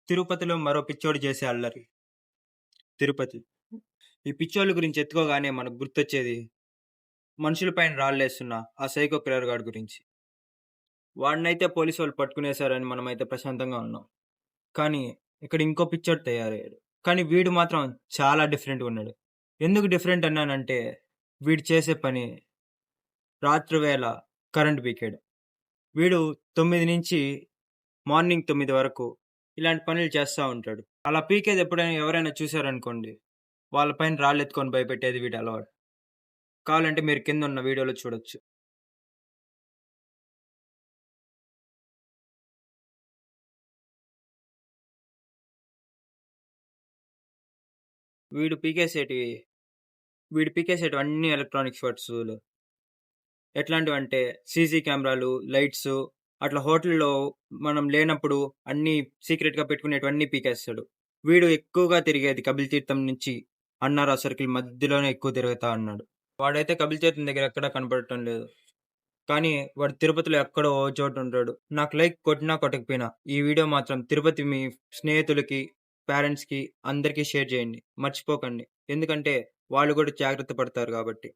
తిరుపతిలో మరో పిచ్చోడు చేసే అల్లరి. తిరుపతి. ఈ పిచ్చోళ్ళ గురించి ఎత్తుకోగానే మనకు గుర్తొచ్చేది మనుషులపైన రాళ్ళేస్తున్న ఆ సైకో కిల్లర్ గాడి గురించి. వాడినైతే పోలీసోళ్ళు పట్టుకునేసారని మనమైతే ప్రశాంతంగా ఉన్నాం. కానీ ఇక్కడ ఇంకో పిచ్చోడు తయారయ్యాడు. కానీ వీడు మాత్రం చాలా డిఫరెంట్‌గా ఉన్నాడు. ఎందుకు డిఫరెంట్ అన్నానంటే వీడు చేసే పని రాత్రి వేళ కరెంట్ పీకేయడం. వీడు 9 నుంచి మార్నింగ్ 9 వరకు ఇలాంటి పనులు చేస్తా ఉంటాడు. అలా పీకేది ఎప్పుడైనా ఎవరైనా చూసారనుకోండి, వాళ్ళ పైన రాళ్ళెత్తుకొని భయపెట్టేది వీడి అలవాటు. కావాలంటే మీరు కిందున్న వీడియోలో చూడొచ్చు. వీడు పీకేసేటివి వీడు పీకేసేటివన్నీ ఎలక్ట్రానిక్స్ వస్తువులు. ఎట్లాంటివంటే సీసీ కెమెరాలు, లైట్సు అట్లా హోటల్‌లో మనం లేనప్పుడు అన్నీ సీక్రెట్‌గా పెట్టుకునేటివన్నీ పీకేస్తాడు. వీడు ఎక్కువగా తిరిగేది కపిల్ తీర్థం నుంచి అన్నారా సర్కిల్ మధ్యలోనే ఎక్కువ తిరుగుతా ఉన్నాడు. వాడైతే కపిల్ తీర్థం దగ్గర ఎక్కడా కనపడటం లేదు. కానీ వాడు తిరుపతిలో ఎక్కడో ఓ చోట ఉంటాడు. నాకు లైక్ కొట్టినా కొట్టకపోయినా ఈ వీడియో మాత్రం తిరుపతి మీ స్నేహితులకి, పేరెంట్స్‌కి అందరికీ షేర్ చేయండి. మర్చిపోకండి. ఎందుకంటే వాళ్ళు కూడా జాగ్రత్త పడతారు కాబట్టి.